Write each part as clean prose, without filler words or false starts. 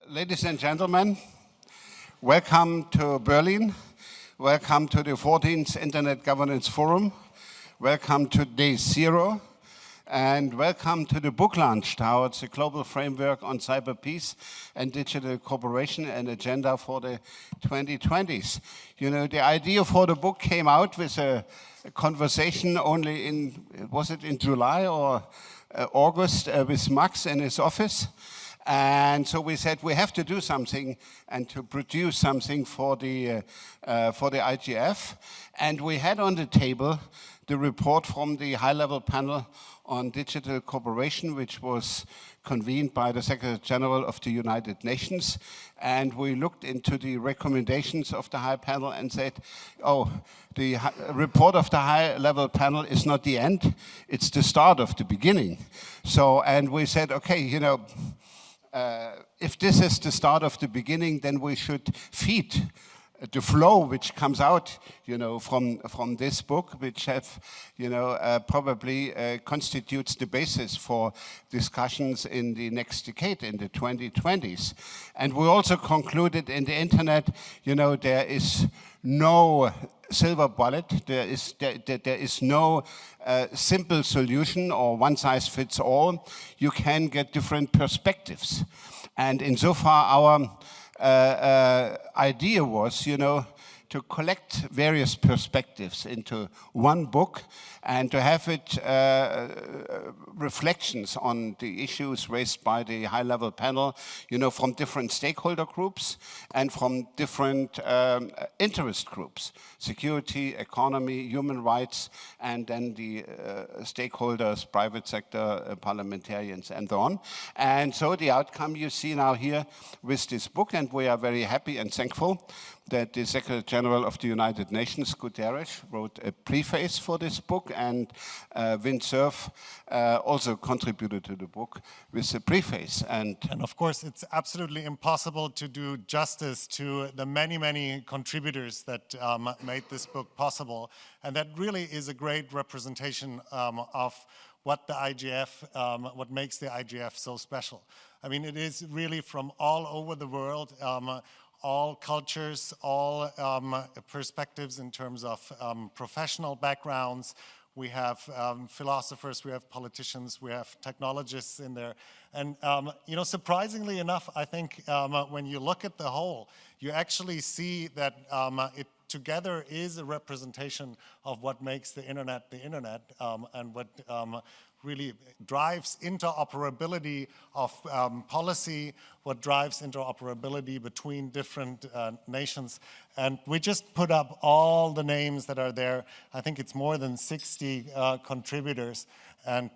Ladies and gentlemen, welcome to Berlin. Welcome to the 14th Internet Governance Forum. Welcome to Day Zero. And welcome to the book launch towards the global framework on cyber peace and digital cooperation and agenda for the 2020s. You know, the idea for the book came out with a conversation only was it in July or August with Max in his office. And so we said we have to do something and to produce something for the IGF. And we had on the table the report from the high-level panel on digital cooperation, which was convened by the Secretary General of the United Nations. And we looked into the recommendations of the high panel and said, oh, the report of the high-level panel is not the end, it's the start of the beginning. So, and we said, okay, you know, if this is the start of the beginning, then we should feed the flow which comes out, you know, from this book, which probably constitutes the basis for discussions in the next decade, in the 2020s. And we also concluded in the internet, you know, there is no silver bullet. There is no simple solution or one size fits all. You can get different perspectives. And insofar our idea was, you know, to collect various perspectives into one book and to have it reflections on the issues raised by the high-level panel, you know, from different stakeholder groups and from different interest groups, security, economy, human rights, and then the stakeholders, private sector, parliamentarians, and so on. And so the outcome you see now here with this book, and we are very happy and thankful that the Secretary General of the United Nations, Guterres, wrote a preface for this book, and Vint Cerf also contributed to the book with a preface. And of course, it's absolutely impossible to do justice to the many, many contributors that made this book possible. And that really is a great representation of what the IGF, what makes the IGF so special. I mean, it is really from all over the world, all cultures, all perspectives in terms of professional backgrounds. We have philosophers, we have politicians, we have technologists in there. And, you know, surprisingly enough, I think when you look at the whole, you actually see that it together is a representation of what makes the internet and what really drives interoperability of policy, what drives interoperability between different nations. And we just put up all the names that are there. I think it's more than 60 contributors. And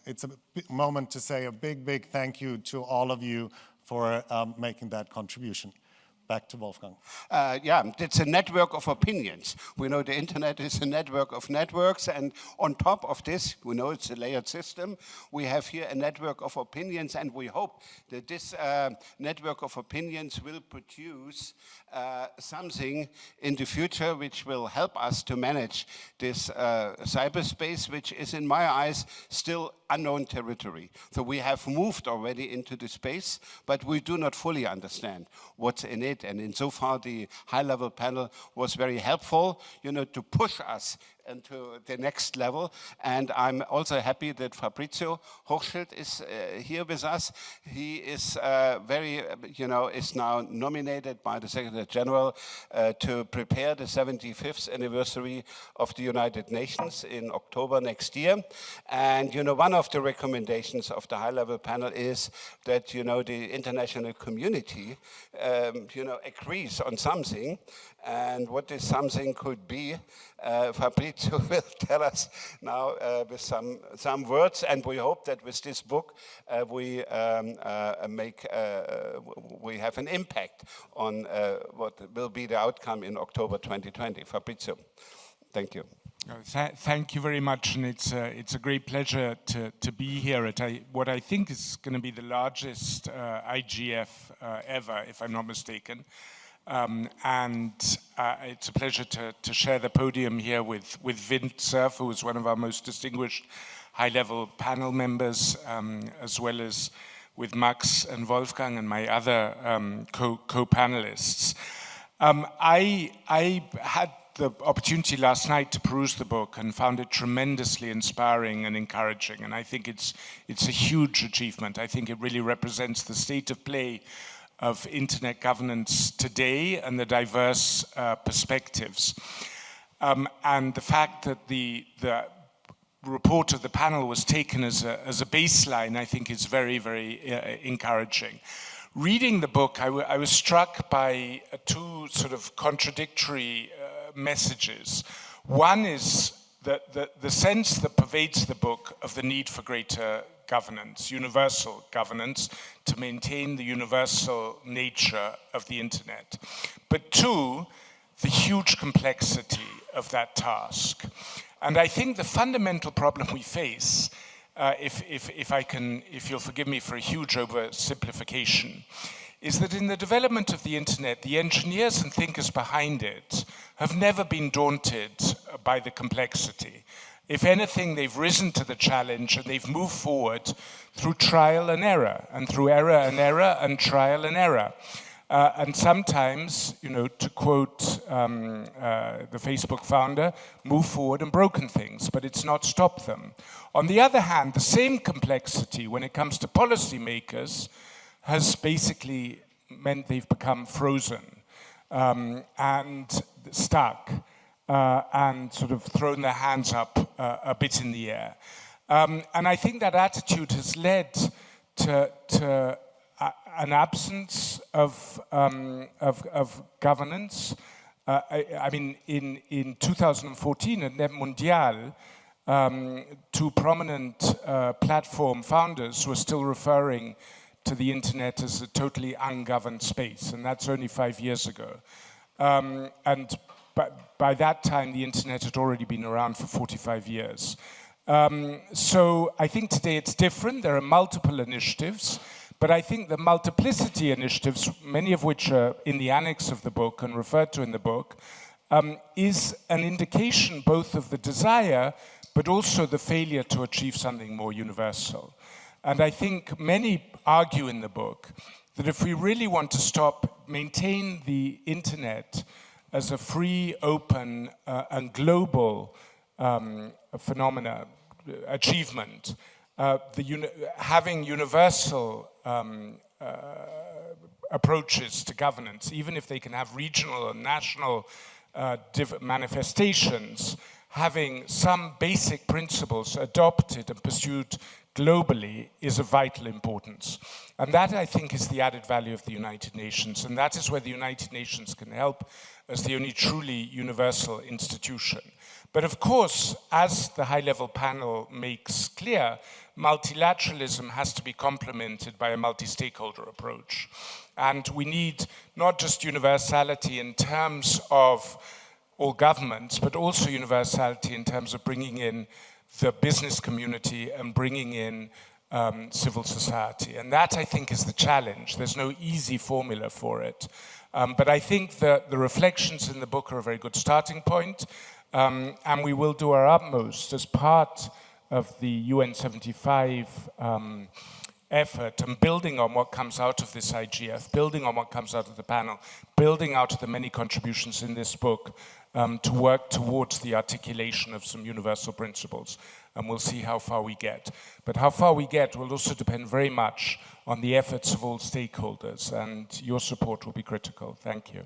it's a moment to say a big, big thank you to all of you for making that contribution. Back to Wolfgang. Yeah, it's a network of opinions. We know the internet is a network of networks, and on top of this, we know it's a layered system. We have here a network of opinions, and we hope that this network of opinions will produce something in the future which will help us to manage this cyberspace, which is, in my eyes, still unknown territory. So we have moved already into the space, but we do not fully understand what's in it. And insofar, the high-level panel was very helpful, you know, to push us into the next level. And I'm also happy that Fabrizio Hochschild is here with us. He is is now nominated by the Secretary General to prepare the 75th anniversary of the United Nations in October next year. And, you know, one of the recommendations of the high-level panel is that, you know, the international community, agrees on something. And what this something could be, Fabrizio will tell us now with some words, and we hope that with this book we have an impact on what will be the outcome in October 2020. Fabrizio, thank you. Thank you very much, and it's a great pleasure to be here at what I think is going to be the largest IGF ever, if I'm not mistaken. It's a pleasure to share the podium here with Vint Cerf, who is one of our most distinguished high-level panel members, as well as Max and Wolfgang and my other co-panelists. I had the opportunity last night to peruse the book and found it tremendously inspiring and encouraging. And I think it's a huge achievement. I think it really represents the state of play of internet governance today and the diverse perspectives. And the fact that the report of the panel was taken as a baseline, I think is very, very encouraging. Reading the book, I was struck by two sort of contradictory messages. One is the sense that pervades the book of the need for greater governance, universal governance, to maintain the universal nature of the internet. But two, the huge complexity of that task. And I think the fundamental problem we face, if you'll forgive me for a huge oversimplification, is that in the development of the internet, the engineers and thinkers behind it have never been daunted by the complexity. If anything, they've risen to the challenge and they've moved forward through trial and error, and through error and trial and error. And sometimes, to quote the Facebook founder, move forward and broken things, but it's not stopped them. On the other hand, the same complexity when it comes to policymakers has basically meant they've become frozen and stuck and sort of thrown their hands up a bit in the air. And I think that attitude has led to an absence of governance. I mean, in 2014 at Net Mondial, two prominent platform founders were still referring to the internet as a totally ungoverned space, and that's only 5 years ago. And by that time, the internet had already been around for 45 years. So I think today it's different. There are multiple initiatives, but I think the multiplicity initiatives, many of which are in the annex of the book and referred to in the book, is an indication both of the desire, but also the failure to achieve something more universal. And I think many argue in the book that if we really want to maintain the internet as a free, open, and global achievement, having universal approaches to governance, even if they can have regional and national manifestations, having some basic principles adopted and pursued globally is of vital importance. And that, I think, is the added value of the United Nations. And that is where the United Nations can help as the only truly universal institution. But of course, as the high-level panel makes clear, multilateralism has to be complemented by a multi-stakeholder approach. And we need not just universality in terms of all governments, but also universality in terms of bringing in the business community and bringing in civil society. And that, I think, is the challenge. There's no easy formula for it. But I think that the reflections in the book are a very good starting point. And we will do our utmost as part of the UN 75 effort and building on what comes out of this IGF, building on what comes out of the panel, building out of the many contributions in this book to work towards the articulation of some universal principles. And we'll see how far we get. But how far we get will also depend very much on the efforts of all stakeholders, and your support will be critical. Thank you.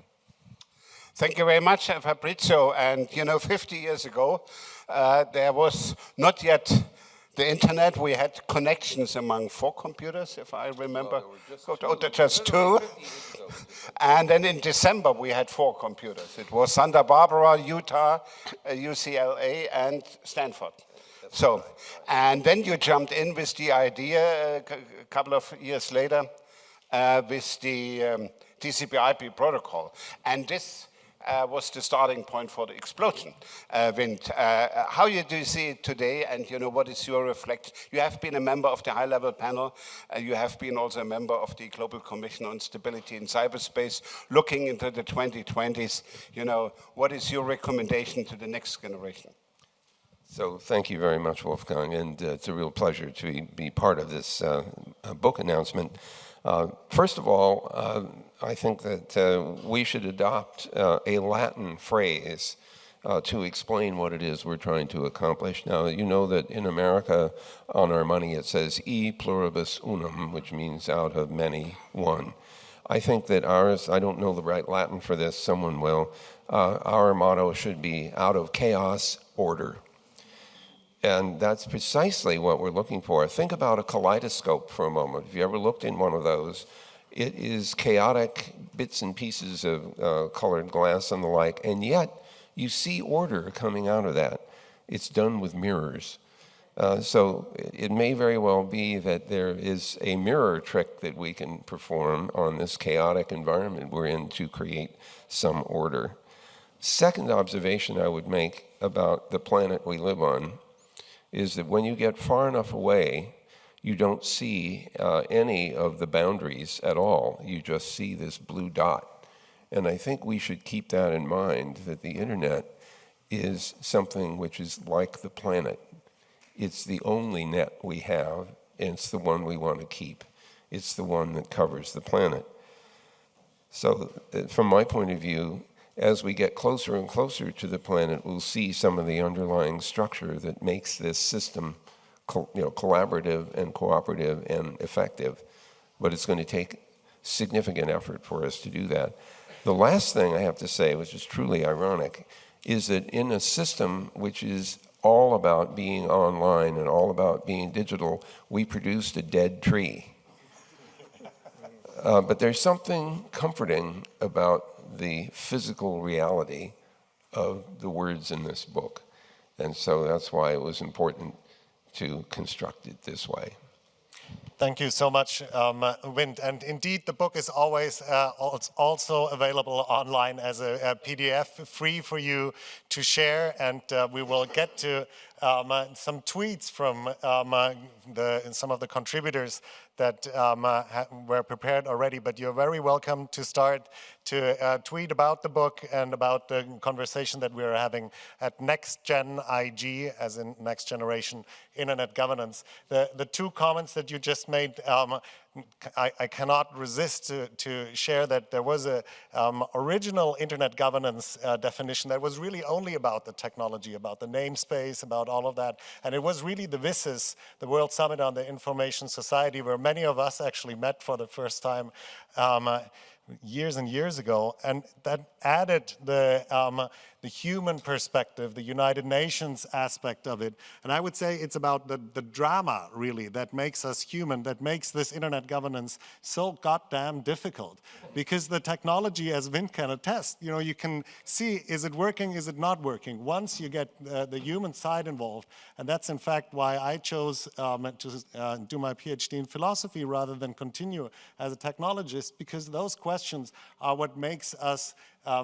Thank you very much, Fabrizio. And 50 years ago, there was not yet the internet. We had connections among 4 computers, if I remember. Just 2. And then in December, we had 4 computers. It was Santa Barbara, Utah, UCLA, and Stanford. So, and then you jumped in with the idea a couple of years later with the TCP/IP protocol. And this was the starting point for the explosion. Vint, how do you see it today, and what is your reflection? You have been a member of the high-level panel, you have been also a member of the Global Commission on Stability in Cyberspace, looking into the 2020s. What is your recommendation to the next generation? So thank you very much, Wolfgang, and it's a real pleasure to be part of this book announcement. First of all, I think that we should adopt a Latin phrase to explain what it is we're trying to accomplish. Now, you know that in America, on our money, it says e pluribus unum, which means out of many, one. I think that ours, I don't know the right Latin for this, someone will, our motto should be out of chaos, order. And that's precisely what we're looking for. Think about a kaleidoscope for a moment. If you ever looked in one of those, it is chaotic bits and pieces of colored glass and the like, and yet you see order coming out of that. It's done with mirrors. So it may very well be that there is a mirror trick that we can perform on this chaotic environment we're in to create some order. Second observation I would make about the planet we live on is that when you get far enough away, you don't see any of the boundaries at all. You just see this blue dot. And I think we should keep that in mind, that the internet is something which is like the planet. It's the only net we have, and it's the one we want to keep. It's the one that covers the planet. So from my point of view, as we get closer and closer to the planet, we'll see some of the underlying structure that makes this system collaborative and cooperative and effective. But it's going to take significant effort for us to do that. The last thing I have to say, which is truly ironic, is that in a system which is all about being online and all about being digital, we produced a dead tree. But there's something comforting about the physical reality of the words in this book. And so that's why it was important to construct it this way. Thank you so much, Wind. And indeed, the book is always also available online as a PDF, free for you to share. And we will get to some tweets from some of the contributors that were prepared already. But you're very welcome to start to tweet about the book and about the conversation that we're having at NextGenIG, as in Next Generation Internet Governance. The two comments that you just made, I cannot resist to share that there was a original internet governance definition that was really only about the technology, about the namespace, about all of that. And it was really the WSIS, the World Summit on the Information Society, where many of us actually met for the first time years and years ago, and that added the human perspective, the United Nations aspect of it. And I would say it's about the drama, really, that makes us human, that makes this internet governance so goddamn difficult. Because the technology, as Vint can attest, you can see, is it working, is it not working, once you get the human side involved. And that's in fact why I chose to do my PhD in philosophy rather than continue as a technologist, because those questions are what makes us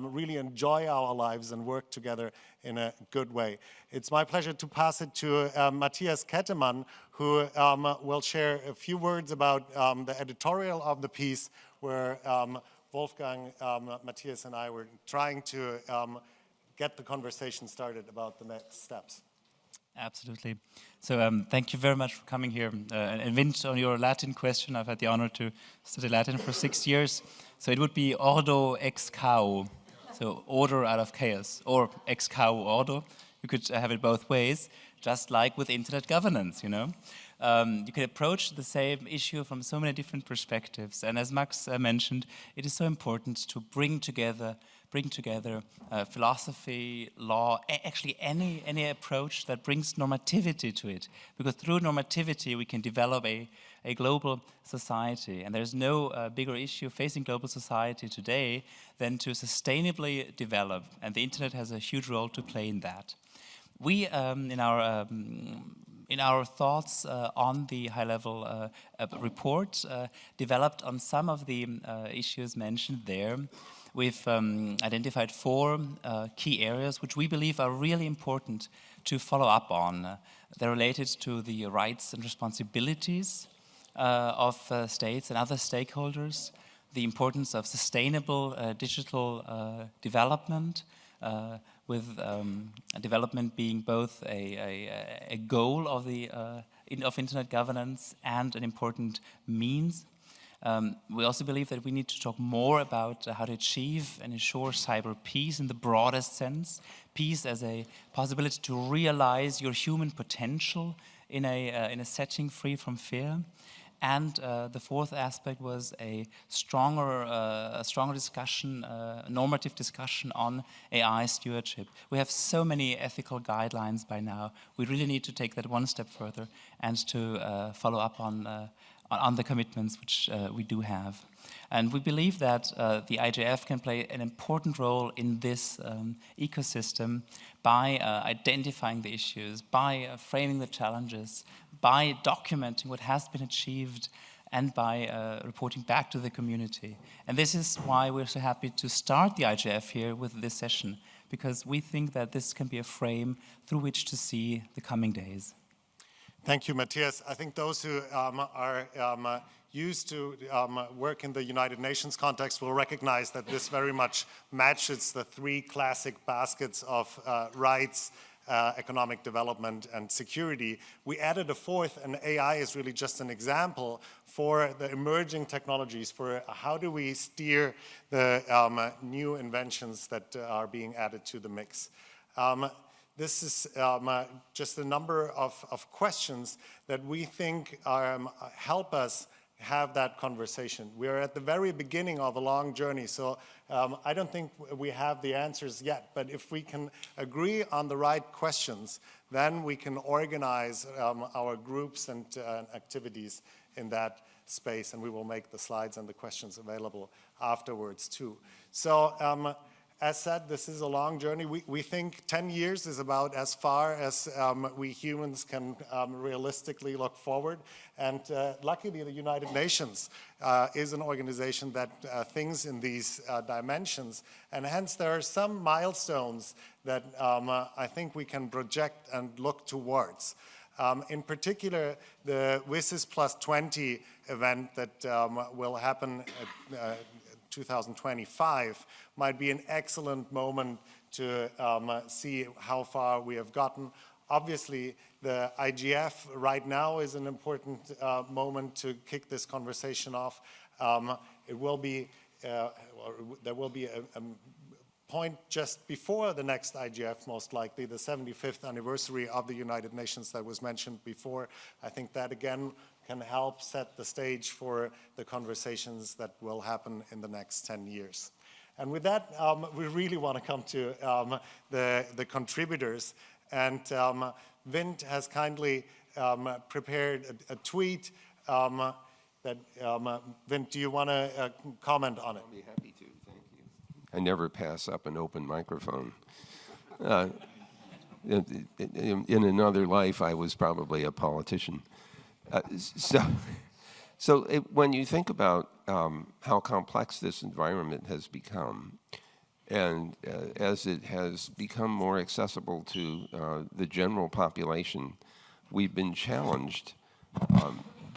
really enjoy our lives and work together in a good way. It's my pleasure to pass it to Matthias Kettemann, who will share a few words about the editorial of the piece, where Wolfgang, Matthias, and I were trying to get the conversation started about the next steps. Absolutely. So thank you very much for coming here. And Vince, on your Latin question, I've had the honor to study Latin for 6 years. So it would be ordo ex chaos, so order out of chaos, or ex chaos ordo. You could have it both ways, just like with internet governance, You can approach the same issue from so many different perspectives. And as Max mentioned, it is so important to bring together philosophy, law, actually any approach that brings normativity to it. Because through normativity, we can develop a global society. And there's no bigger issue facing global society today than to sustainably develop. And the internet has a huge role to play in that. We, in our thoughts on the high-level report, developed on some of the issues mentioned there. We've identified 4 key areas which we believe are really important to follow up on. They're related to the rights and responsibilities of states and other stakeholders, the importance of sustainable digital development, with development being both a goal of the of internet governance and an important means. We also believe that we need to talk more about how to achieve and ensure cyber peace in the broadest sense. Peace as a possibility to realize your human potential in a setting free from fear. And the fourth aspect was a stronger discussion, normative discussion on AI stewardship. We have so many ethical guidelines by now. We really need to take that one step further and to follow up on the commitments which we do have. And we believe that the IGF can play an important role in this ecosystem by identifying the issues, by framing the challenges, by documenting what has been achieved, and by reporting back to the community. And this is why we're so happy to start the IGF here with this session, because we think that this can be a frame through which to see the coming days. Thank you, Matthias. I think those who are used to work in the United Nations context will recognize that this very much matches the three classic baskets of rights, economic development, and security. We added a fourth, and AI is really just an example for the emerging technologies, for how do we steer the new inventions that are being added to the mix. This is just a number of questions that we think help us have that conversation. We are at the very beginning of a long journey, so I don't think we have the answers yet, but if we can agree on the right questions, then we can organize our groups and activities in that space, and we will make the slides and the questions available afterwards too. So, as said, this is a long journey. We think 10 years is about as far as we humans can realistically look forward. And luckily, the United Nations is an organization that thinks in these dimensions. And hence, there are some milestones that I think we can project and look towards. In particular, the WSIS Plus 20 event that will happen at 2025 might be an excellent moment to see how far we have gotten. Obviously, the IGF right now is an important moment to kick this conversation off. It will be, there will be a point just before the next IGF, most likely, the 75th anniversary of the United Nations that was mentioned before. I think that, again, can help set the stage for the conversations that will happen in the next 10 years. And with that, we really want to come to the contributors. And Vint has kindly prepared a tweet that, Vint, do you want to comment on it? I'll be happy to, thank you. I never pass up an open microphone. In another life, I was probably a politician. When you think about how complex this environment has become, and as it has become more accessible to the general population, we've been challenged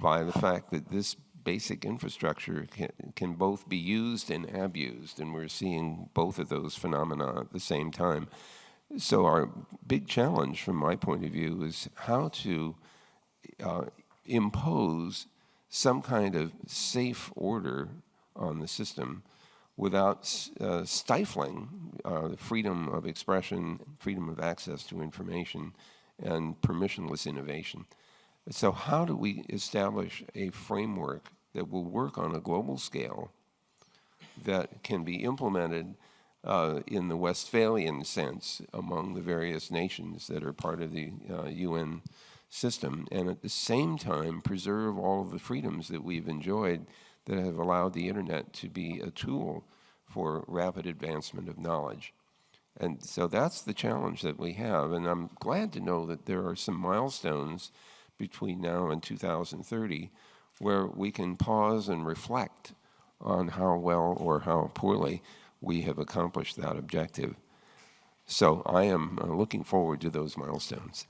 by the fact that this basic infrastructure can both be used and abused, and we're seeing both of those phenomena at the same time. So our big challenge from my point of view is how to impose some kind of safe order on the system without stifling freedom of expression, freedom of access to information, and permissionless innovation. So how do we establish a framework that will work on a global scale that can be implemented in the Westphalian sense among the various nations that are part of the UN system, and at the same time preserve all of the freedoms that we've enjoyed that have allowed the internet to be a tool for rapid advancement of knowledge. And so that's the challenge that we have, and I'm glad to know that there are some milestones between now and 2030 where we can pause and reflect on how well or how poorly we have accomplished that objective. So I am looking forward to those milestones.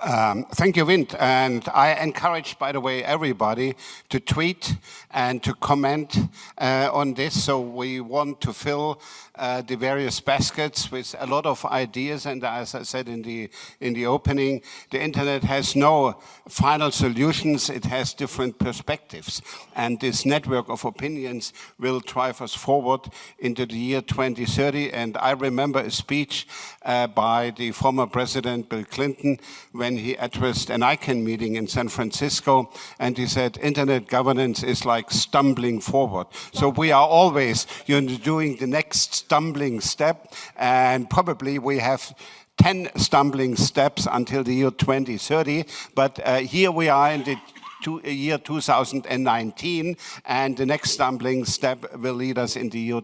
Thank you, Vint. And I encourage, by the way, everybody to tweet and to comment on this. So we want to fill the various baskets with a lot of ideas. And as I said in the opening, the internet has no final solutions. It has different perspectives. And this network of opinions will drive us forward into the year 2030. And I remember a speech by the former President Bill Clinton when he addressed an ICANN meeting in San Francisco, and he said, internet governance is like stumbling forward. So we are always doing the next stumbling step, and probably we have 10 stumbling steps until the year 2030, but here we are in the year 2019, and the next stumbling step will lead us in the year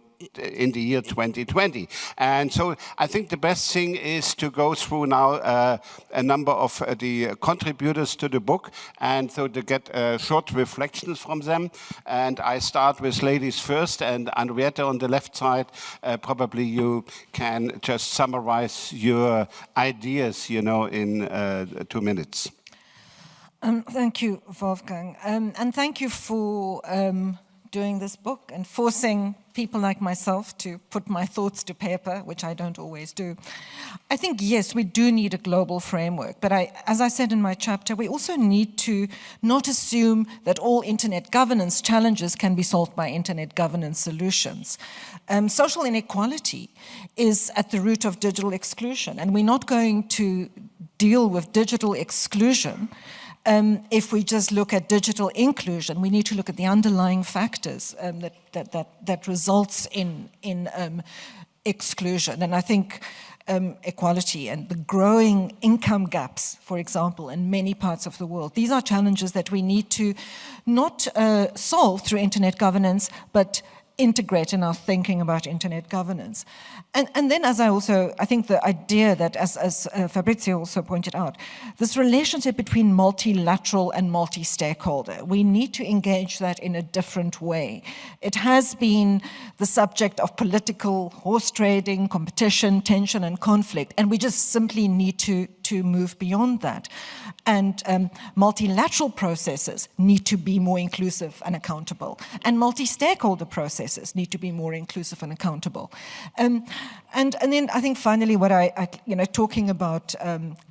2020. And so I think the best thing is to go through now a number of the contributors to the book, and so to get short reflections from them. And I start with ladies first, and Henriette on the left side, probably you can just summarize your ideas, in 2 minutes. Thank you, Wolfgang. And thank you for doing this book and forcing people like myself to put my thoughts to paper, which I don't always do. I think, yes, we do need a global framework, but as I said in my chapter, we also need to not assume that all internet governance challenges can be solved by internet governance solutions. Social inequality is at the root of digital exclusion, and we're not going to deal with digital exclusion if we just look at digital inclusion. We need to look at the underlying factors that results in exclusion. And I think equality and the growing income gaps, for example, in many parts of the world, these are challenges that we need to not solve through internet governance, but integrate in our thinking about internet governance. And then I think the idea that, as Fabrizio also pointed out, this relationship between multilateral and multi-stakeholder, we need to engage that in a different way. It has been the subject of political horse trading, competition, tension, and conflict, and we just simply need to move beyond that. And multilateral processes need to be more inclusive and accountable, and multi-stakeholder processes need to be more inclusive and accountable. And then I think finally, what talking about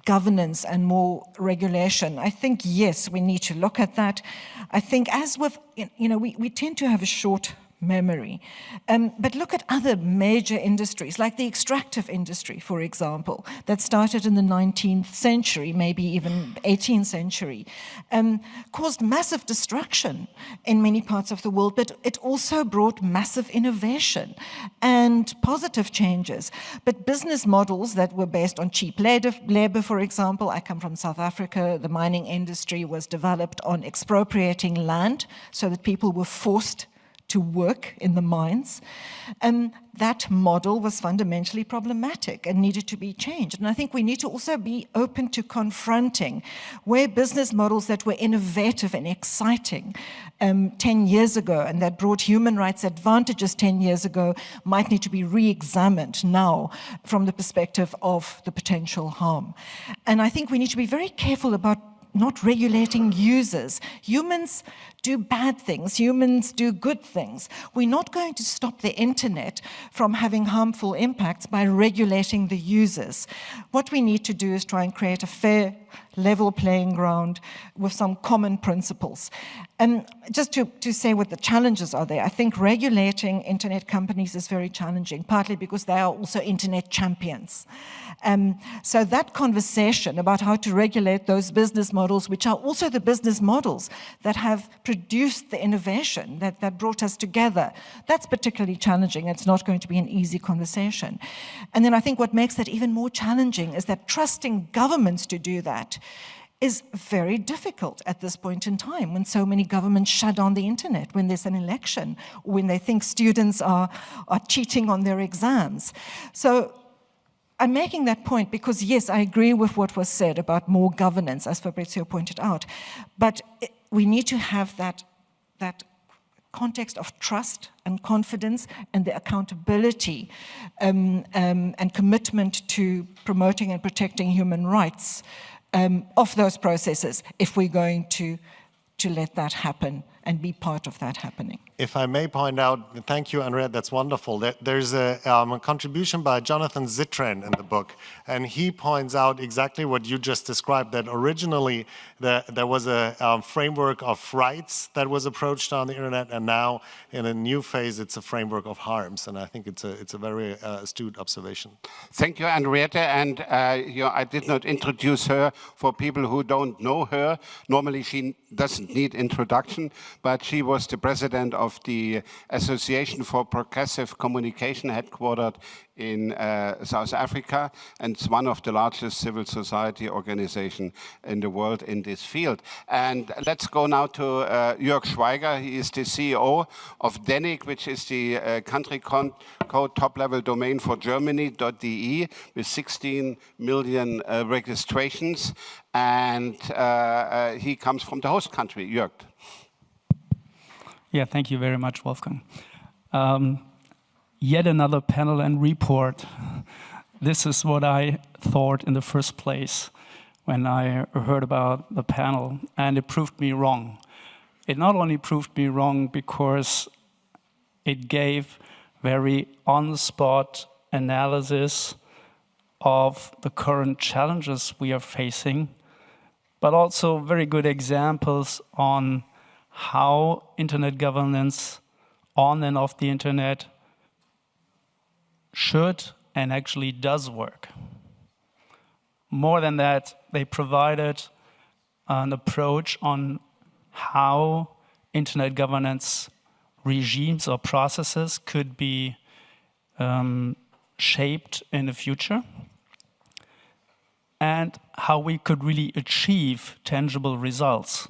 governance and more regulation, I think, yes, we need to look at that. I think as with, we tend to have a short memory. But look at other major industries, like the extractive industry, for example, that started in the 19th century, maybe even 18th century, caused massive destruction in many parts of the world, but it also brought massive innovation and positive changes. But business models that were based on cheap labor, for example, I come from South Africa, the mining industry was developed on expropriating land so that people were forced to work in the mines. That model was fundamentally problematic and needed to be changed. And I think we need to also be open to confronting where business models that were innovative and exciting 10 years ago and that brought human rights advantages 10 years ago might need to be re-examined now from the perspective of the potential harm. And I think we need to be very careful about not regulating users. Humans do bad things. Humans do good things. We're not going to stop the internet from having harmful impacts by regulating the users. What we need to do is try and create a fair, level playing ground with some common principles. And just to say what the challenges are there, I think regulating internet companies is very challenging, partly because they are also internet champions. So that conversation about how to regulate those business models, which are also the business models that have produced the innovation that brought us together, that's particularly challenging. It's not going to be an easy conversation. And then I think what makes that even more challenging is that trusting governments to do that is very difficult at this point in time when so many governments shut down the internet, when there's an election, when they think students are cheating on their exams. So I'm making that point because, yes, I agree with what was said about more governance, as Fabrizio pointed out, but we need to have that context of trust and confidence and the accountability and commitment to promoting and protecting human rights of those processes if we're going to let that happen and be part of that happening. If I may point out, thank you, Andrea, that's wonderful. There's a contribution by Jonathan Zittrain in the book, and he points out exactly what you just described, that originally there was a framework of rights that was approached on the internet, and now in a new phase, it's a framework of harms, and I think it's a very astute observation. Thank you, Henriette. And I did not introduce her for people who don't know her. Normally, she doesn't need introduction, but she was the president of the Association for Progressive Communication, headquartered in South Africa, and it's one of the largest civil society organizations in the world in this field. And let's go now to Jörg Schweiger. He is the CEO of DENIC, which is the country code top-level domain for Germany.de, with 16 million registrations. And he comes from the host country. Jörg. Yeah, thank you very much, Wolfgang. Yet another panel and report. This is what I thought in the first place when I heard about the panel, and it proved me wrong. It not only proved me wrong because it gave very on-the-spot analysis of the current challenges we are facing, but also very good examples on how internet governance on and off the internet should and actually does work. More than that, they provided an approach on how internet governance regimes or processes could be shaped in the future, and how we could really achieve tangible results,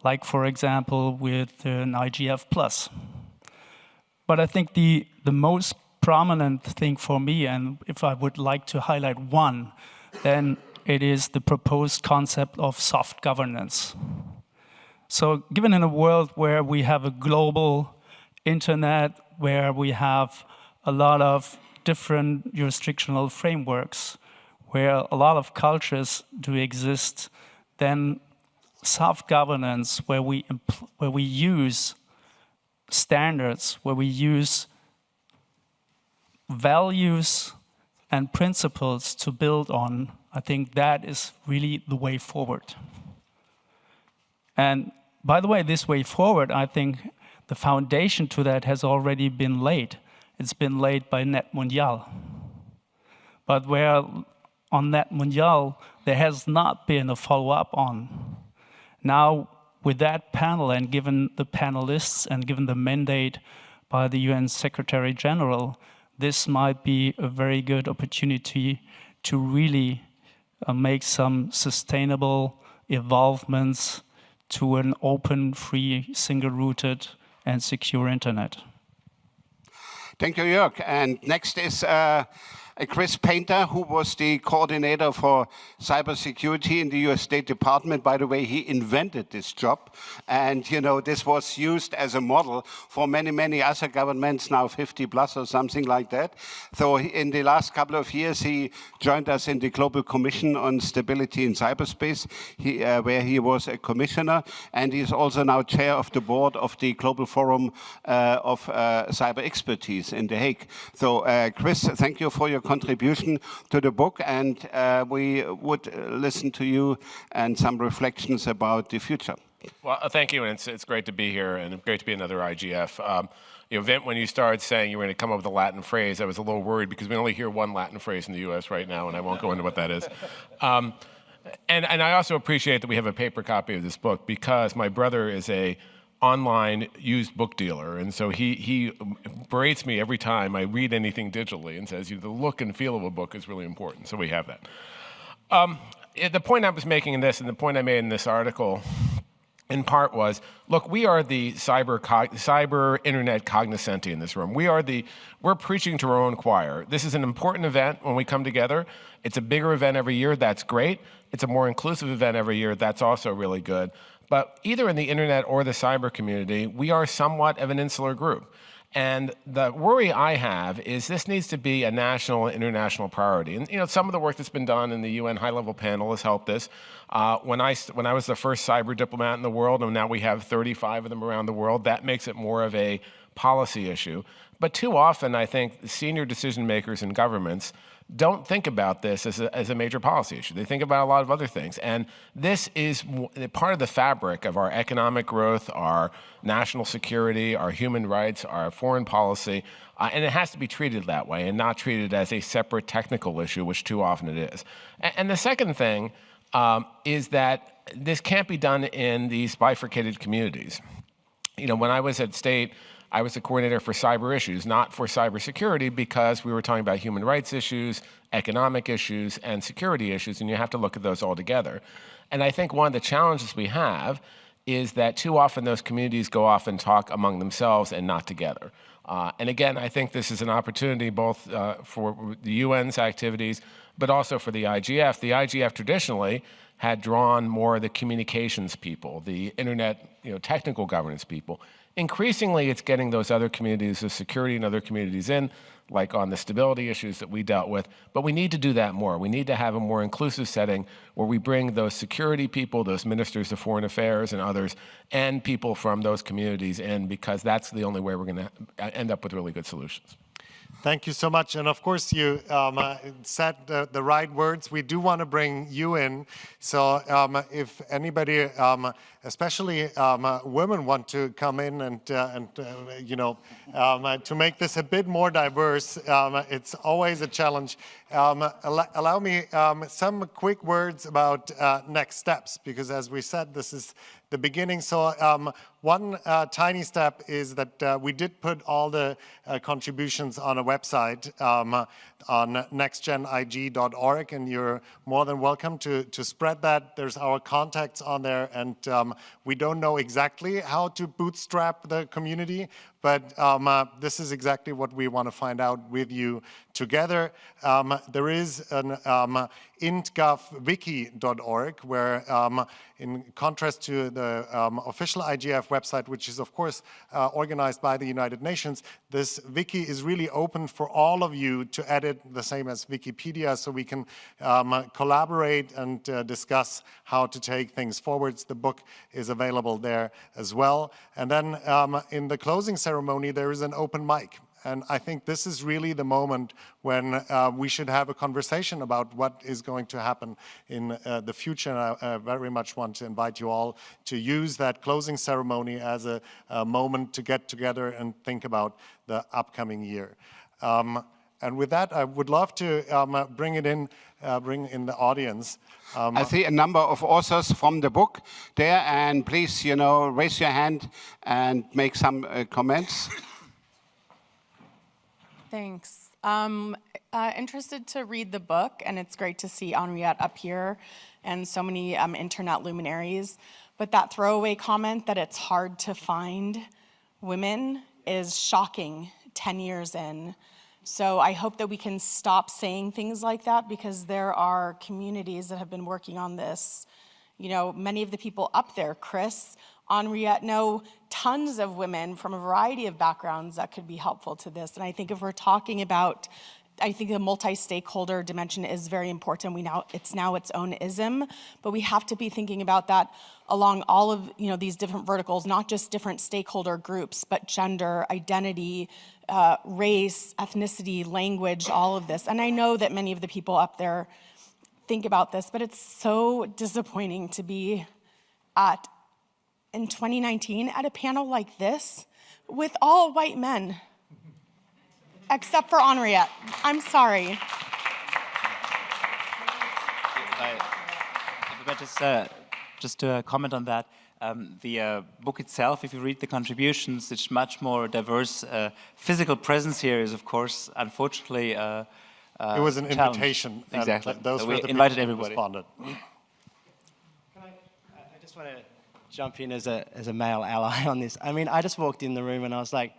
like, for example, with an IGF+. But I think the most prominent thing for me, and if I would like to highlight one, then it is the proposed concept of soft governance. So given in a world where we have a global internet, where we have a lot of different jurisdictional frameworks, where a lot of cultures do exist, then soft governance, where we use standards, where we use values and principles to build on, I think that is really the way forward. And by the way, this way forward, I think the foundation to that has already been laid. It's been laid by Net Mundial. But where on Net Mundial, there has not been a follow-up on. Now, with that panel, and given the panelists and given the mandate by the UN Secretary General, this might be a very good opportunity to really make some sustainable evolvements to an open, free, single-rooted, and secure internet. Thank you, Jörg. And next is Chris Painter, who was the coordinator for cybersecurity in the US State Department. By the way, he invented this job. And, you know, this was used as a model for many, many other governments, now 50 plus or something like that. So in the last couple of years, he joined us in the Global Commission on Stability in Cyberspace, where he was a commissioner. And he's also now chair of the board of the Global Forum of Cyber Expertise in The Hague. So, Chris, thank you for your contribution to the book, and we would listen to you and some reflections about the future. Well, thank you, and it's great to be here, and great to be another IGF. Vint, when you started saying you were going to come up with a Latin phrase, I was a little worried because we only hear one Latin phrase in the U.S. right now, and I won't go into what that is. And I also appreciate that we have a paper copy of this book because my brother is a online used book dealer, and so he berates me every time I read anything digitally and says, the look and feel of a book is really important, so we have that. The point I was making in this, and the point I made in this article, in part was, look, we are the cyber internet cognoscenti in this room. We're preaching to our own choir. This is an important event when we come together. It's a bigger event every year, that's great. It's a more inclusive event every year, that's also really good. But either in the internet or the cyber community, we are somewhat of an insular group. And the worry I have is this needs to be a national and international priority. And some of the work that's been done in the UN high-level panel has helped this. When I was the first cyber diplomat in the world, and now we have 35 of them around the world, that makes it more of a policy issue. But too often, I think senior decision makers in governments don't think about this as a major policy issue. They think about a lot of other things. And this is part of the fabric of our economic growth, our national security, our human rights, our foreign policy. And it has to be treated that way and not treated as a separate technical issue, which too often it is. And the second thing is that this can't be done in these bifurcated communities. When I was at State, I was the coordinator for cyber issues, not for cybersecurity, because we were talking about human rights issues, economic issues, and security issues, and you have to look at those all together. And I think one of the challenges we have is that too often those communities go off and talk among themselves and not together. And again, I think this is an opportunity both for the UN's activities, but also for the IGF. The IGF traditionally had drawn more of the communications people, the internet, technical governance people. Increasingly, it's getting those other communities of security and other communities in, like on the stability issues that we dealt with. But we need to do that more. We need to have a more inclusive setting where we bring those security people, those ministers of foreign affairs and others, and people from those communities in, because that's the only way we're going to end up with really good solutions. Thank you so much. And of course, you said the right words. We do want to bring you in. So if anybody, especially women, want to come in and to make this a bit more diverse, it's always a challenge. Allow me some quick words about next steps, because as we said, this is the beginning. So one tiny step is that we did put all the contributions on a website on nextgenig.org, and you're more than welcome to spread that. There's our contacts on there, and we don't know exactly how to bootstrap the community, but this is exactly what we want to find out with you together. There is an intgovwiki.org where, in contrast to the official IGF website, which is of course organized by the United Nations, this wiki is really open for all of you to edit, the same as Wikipedia, so we can collaborate and discuss how to take things forwards. The book is available there as well. And then in the closing ceremony, there is an open mic. And I think this is really the moment when we should have a conversation about what is going to happen in the future. And I very much want to invite you all to use that closing ceremony as a moment to get together and think about the upcoming year. And with that, I would love to bring in the audience. I see a number of authors from the book there, and please, raise your hand and make some comments. Thanks. Interested to read the book, and it's great to see Henriette up here and so many internet luminaries. But that throwaway comment that it's hard to find women is shocking 10 years in. So I hope that we can stop saying things like that, because there are communities that have been working on this. Many of the people up there, Chris, Henriette, know tons of women from a variety of backgrounds that could be helpful to this. And I think if we're talking about, I think the multi-stakeholder dimension is very important. It's now its own ism, but we have to be thinking about that along all of these different verticals, not just different stakeholder groups, but gender, identity, race, ethnicity, language, all of this. And I know that many of the people up there think about this, but it's so disappointing to be in 2019 at a panel like this with all white men, except for Henriette. I'm sorry. If I just to comment on that, the book itself, if you read the contributions, it's much more diverse. Physical presence here is, of course, unfortunately, it was an invitation. Exactly. Those were the invited people who everybody. responded. I just want to jump in as a male ally on this. I mean, I just walked in the room and I was like,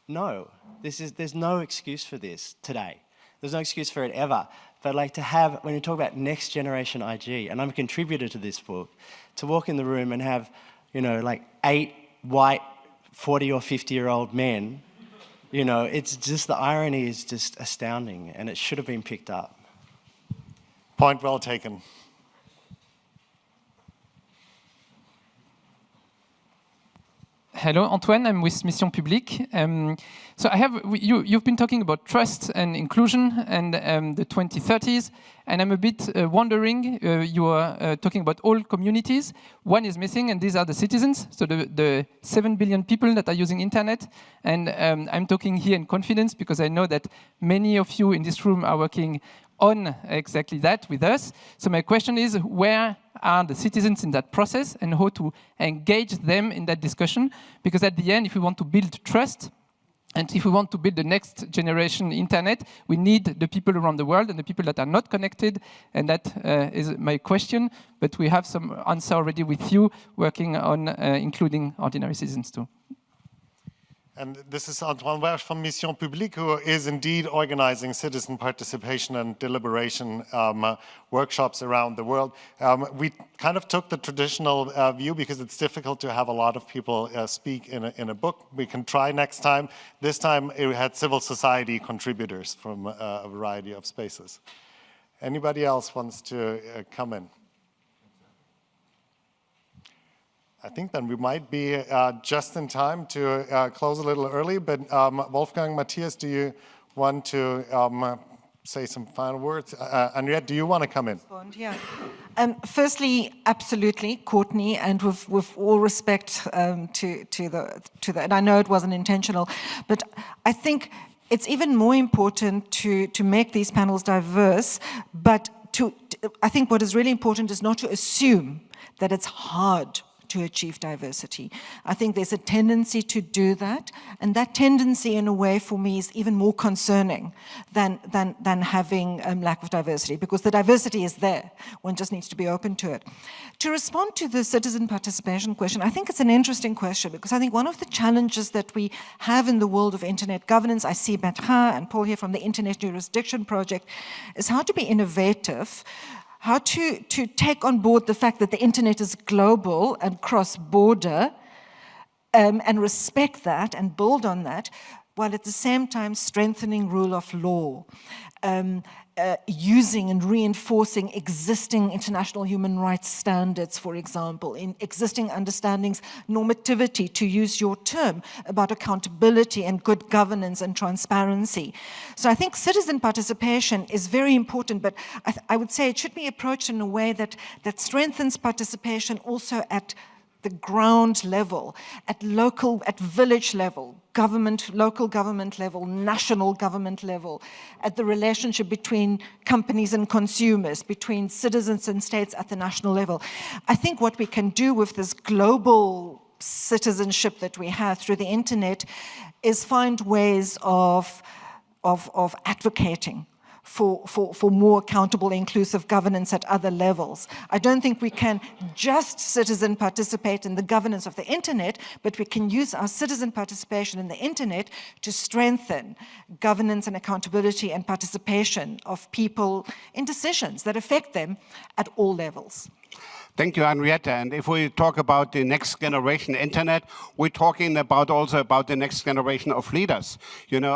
no, there's no excuse for this today. There's no excuse for it ever. But like to have, when you talk about next generation IG, and I'm a contributor to this book, to walk in the room and have you know, like 8 white 40 or 50-year-old men. You know, it's just, the irony is just astounding, and it should have been picked up. Point well taken. Hello, Antoine. I'm with Mission Publique. So you've been talking about trust and inclusion and the 2030s, and I'm a bit wondering. You are talking about all communities. One is missing, and these are the citizens. So the 7 billion people that are using internet, and I'm talking here in confidence because I know that many of you in this room are working on exactly that with us. So my question is, where are the citizens in that process and how to engage them in that discussion? Because at the end, if we want to build trust, and if we want to build the next generation internet, we need the people around the world and the people that are not connected. And that is my question. But we have some answer already with you working on including ordinary citizens too. And this is Antoine Wersch from Mission Publique, who is indeed organizing citizen participation and deliberation workshops around the world. We kind of took the traditional view because it's difficult to have a lot of people speak in a book. We can try next time. This time we had civil society contributors from a variety of spaces. Anybody else wants to come in? I think then we might be just in time to close a little early, but Wolfgang, Matthias, do you want to say some final words? Henriette, do you want to come in? Yeah. Firstly, absolutely, Courtney, and with all respect to the, and I know it wasn't intentional, but I think it's even more important to make these panels diverse, but I think what is really important is not to assume that it's hard to achieve diversity. I think there's a tendency to do that, and that tendency in a way for me is even more concerning than having lack of diversity, because the diversity is there. One just needs to be open to it. To respond to the citizen participation question, I think it's an interesting question, because I think one of the challenges that we have in the world of internet governance, I see Bertrand and Paul here from the Internet Jurisdiction Project, is how to be innovative, how to take on board the fact that the internet is global and cross-border, and respect that and build on that, while at the same time strengthening rule of law, using and reinforcing existing international human rights standards, for example, in existing understandings, normativity, to use your term, about accountability and good governance and transparency. So I think citizen participation is very important, but I would say it should be approached in a way that strengthens participation also at the ground level, at local, at village level, government, local government level, national government level, at the relationship between companies and consumers, between citizens and states at the national level. I think what we can do with this global citizenship that we have through the internet is find ways of advocating for more accountable, inclusive governance at other levels. I don't think we can just citizen participate in the governance of the internet, but we can use our citizen participation in the internet to strengthen governance and accountability and participation of people in decisions that affect them at all levels. Thank you, Henriette. And if we talk about the next generation internet, we're talking also about the next generation of leaders. You know,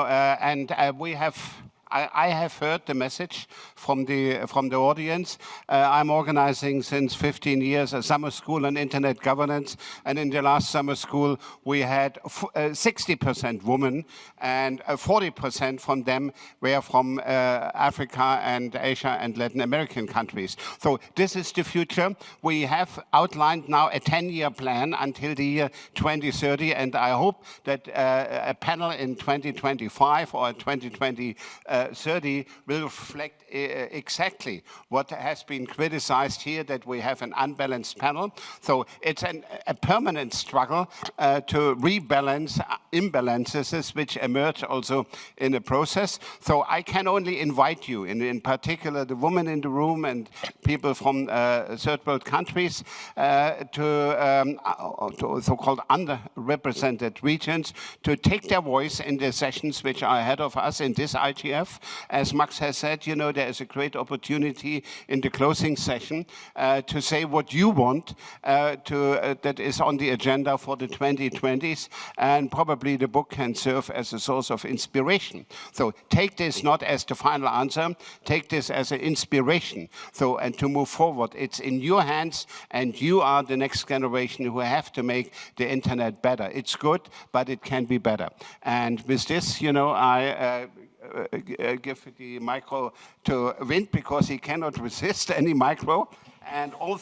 I have heard the message from the audience. I'm organizing since 15 years a summer school on internet governance, and in the last summer school we had 60% women, and 40% from them were from Africa and Asia and Latin American countries. So this is the future. We have outlined now a 10-year plan until the year 2030, and I hope that a panel in 2025 or 2020 30 will reflect exactly what has been criticized here, that we have an unbalanced panel. So it's a permanent struggle to rebalance imbalances which emerge also in the process. So I can only invite you, in particular the women in the room and people from third world countries, to so-called underrepresented regions, to take their voice in the sessions which are ahead of us in this IGF. IGF. As Max has said, you know, there is a great opportunity in the closing session to say what you want that is on the agenda for the 2020s, and probably the book can serve as a source of inspiration. So take this not as the final answer, take this as an inspiration. So, and to move forward, it's in your hands, and you are the next generation who have to make the internet better. It's good, but it can be better. And with this, you know, I give the micro to Vint because he cannot resist any micro. And all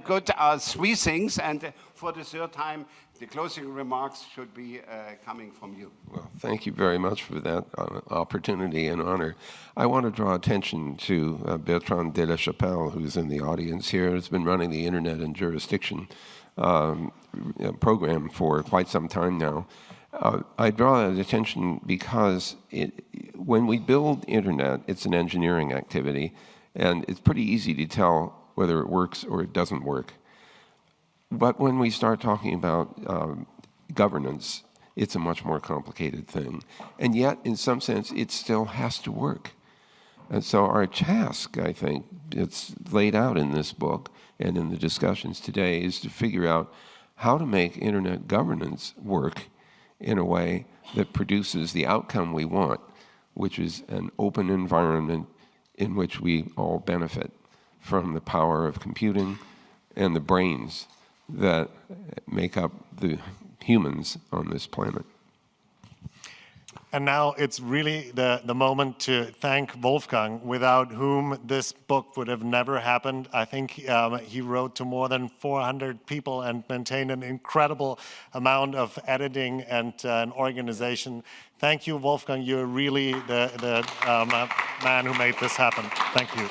good are three things, and for the third time, the closing remarks should be coming from you. Well, thank you very much for that opportunity and honor. I want to draw attention to Bertrand de la Chapelle, who's in the audience here, who's been running the Internet and Jurisdiction program for quite some time now. I draw that attention because when we build Internet, it's an engineering activity, and it's pretty easy to tell whether it works or it doesn't work. But when we start talking about governance, it's a much more complicated thing. And yet, in some sense, it still has to work. And so our task, I think, it's laid out in this book and in the discussions today, is to figure out how to make Internet governance work in a way that produces the outcome we want, which is an open environment in which we all benefit from the power of computing and the brains that make up the humans on this planet. And now it's really the moment to thank Wolfgang, without whom this book would have never happened. I think he wrote to more than 400 people and maintained an incredible amount of editing and an organization. Thank you, Wolfgang. You're really the man who made this happen. Thank you.